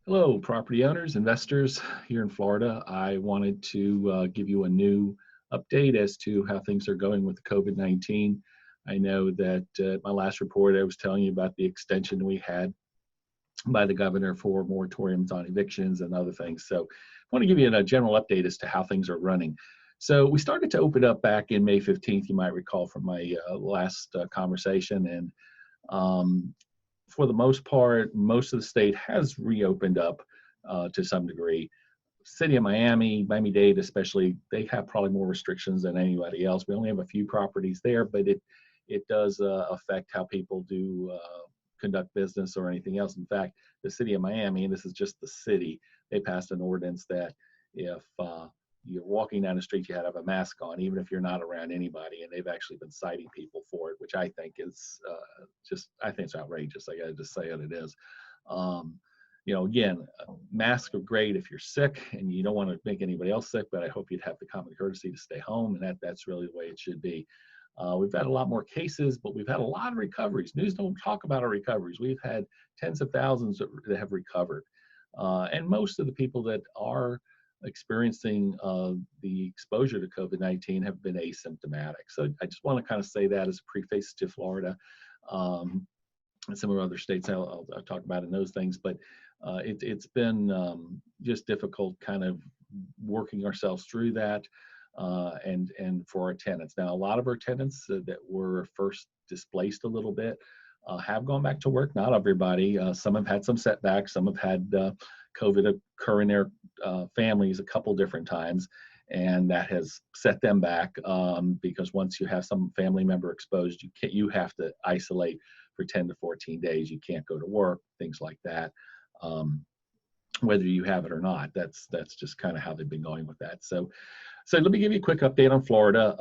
Hello, property owners, investors here in Florida. I wanted to give you a new update as to how things are going with COVID-19. I know that my last report, I was telling you about the extension we had by the governor for moratoriums on evictions and other things. So I want to give you a general update as to how things are running. So we started to open up back in May 15th, you might recall from my last conversation. And um, for the most part, most of the state has reopened up to some degree. City of Miami, Miami-Dade especially, they have probably more restrictions than anybody else. We only have a few properties there, but it does affect how people do conduct business or anything else. In fact, the City of Miami, and this is just the city, they passed an ordinance that if you're walking down the street, you had to have a mask on, even if you're not around anybody. And they've actually been citing people for it, which I think is I think it's outrageous. I got to just say it is. Um, again, masks are great if you're sick and you don't want to make anybody else sick, but I hope you'd have the common courtesy to stay home, and that's really the way it should be. We've had a lot more cases, but we've had a lot of recoveries. News don't talk about our recoveries. We've had tens of thousands that have recovered. And most of the people that are experiencing the exposure to COVID-19 have been asymptomatic. So I just want to kind of say that as a preface to Florida. And some of our other states I'll talk about in those things, but it's been just difficult kind of working ourselves through that. And for our tenants. Now, a lot of our tenants that were first displaced a little bit have gone back to work. Not everybody. Some have had some setbacks. Some have had COVID occur in their families a couple different times, and that has set them back because once you have some family member exposed, you have to isolate for 10 to 14 days. You can't go to work, things like that. Whether you have it or not, that's just kind of how they've been going with that. So let me give you a quick update on Florida.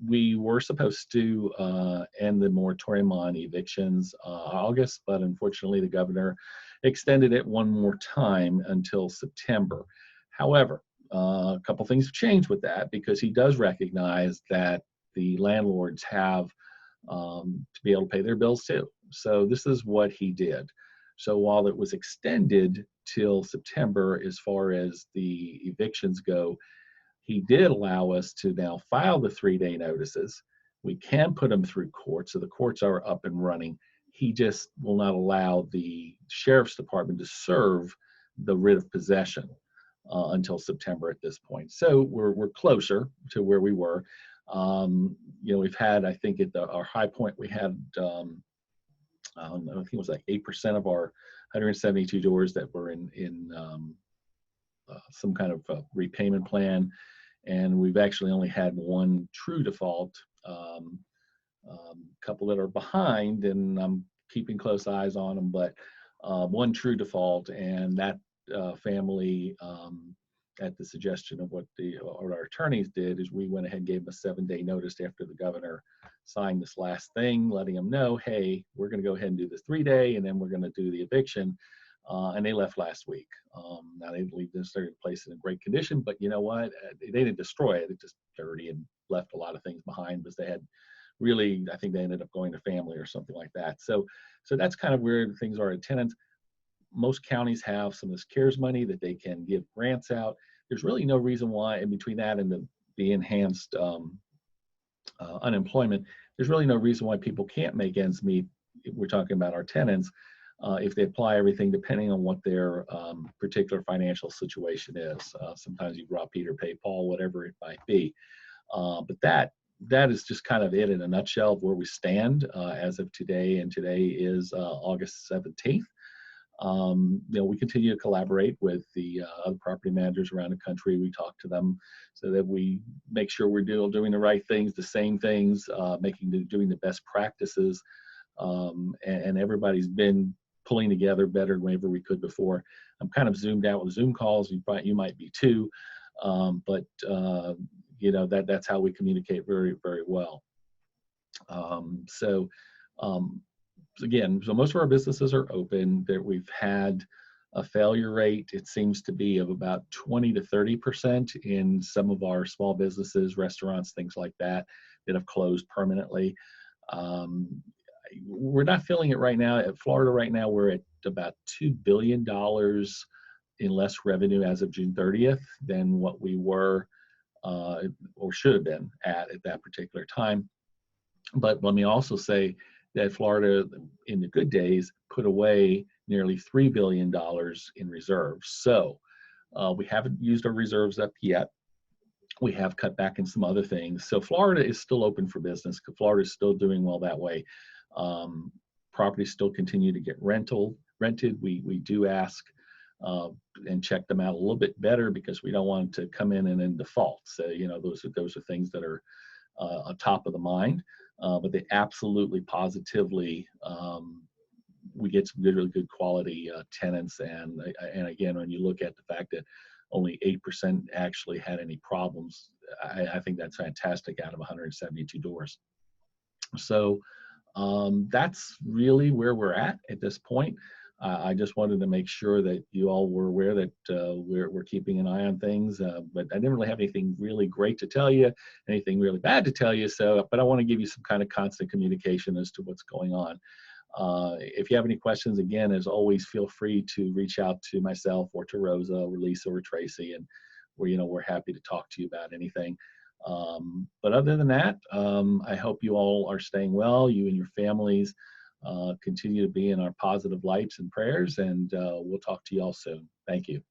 We were supposed to end the moratorium on evictions August, but unfortunately the governor extended it one more time until September. However, a couple things have changed with that because he does recognize that the landlords have to be able to pay their bills too. So this is what he did. So while it was extended till September as far as the evictions go, he did allow us to now file the 3-day notices. We can put them through court, so the courts are up and running. He just will not allow the sheriff's department to serve the writ of possession until September at this point. So we're closer to where we were. We've had, I think, at our high point, we had I think it was like 8% of our 172 doors that were in some kind of repayment plan, and we've actually only had one true default, couple that are behind, and I'm keeping close eyes on them, but one true default, and that family, at the suggestion of what our attorneys did, is we went ahead and gave them a 7-day notice after the governor signed this last thing, letting them know, hey, we're going to go ahead and do this 3-day, and then we're going to do the eviction. And they left last week. Now they didn't leave this place in a great condition, but you know what? They didn't destroy it. It just dirty and left a lot of things behind because they had really, I think they ended up going to family or something like that. So that's kind of where things are at tenants. Most counties have some of this CARES money that they can give grants out. There's really no reason why, in between that and the enhanced unemployment, there's really no reason why people can't make ends meet. If we're talking about our tenants, if they apply everything depending on what their particular financial situation is. Sometimes you rob Peter, pay Paul, whatever it might be. But that is just kind of it in a nutshell of where we stand as of today, and today is August 17th. We continue to collaborate with the other property managers around the country. We talk to them so that we make sure we're doing the right things, the same things, doing the best practices, and everybody's been pulling together better than ever we could before. I'm kind of zoomed out with Zoom calls. You might be too, but that's how we communicate very, very well. Again, so most of our businesses are open. That we've had a failure rate, it seems to be of about 20 to 30% in some of our small businesses, restaurants, things like that have closed permanently. we're not feeling it right now. At Florida right now, we're at about $2 billion in less revenue as of June 30th than what we were or should have been at that particular time. But let me also say that Florida, in the good days, put away nearly $3 billion in reserves. So we haven't used our reserves up yet. We have cut back in some other things. So Florida is still open for business. Florida is still doing well that way. Properties still continue to get rented. We do ask and check them out a little bit better because we don't want to come in and in default. So those are things that are on top of the mind. But they absolutely, positively, we get some really good quality tenants. And again, when you look at the fact that only 8% actually had any problems, I think that's fantastic out of 172 doors. So that's really where we're at this point. I just wanted to make sure that you all were aware that we're keeping an eye on things, but I didn't really have anything really great to tell you, anything really bad to tell you. But I want to give you some kind of constant communication as to what's going on. If you have any questions, again, as always, feel free to reach out to myself or to Rosa or Lisa or Tracy, and we're happy to talk to you about anything. But other than that, I hope you all are staying well, you and your families. Continue to be in our positive lights and prayers, and we'll talk to you all soon. Thank you.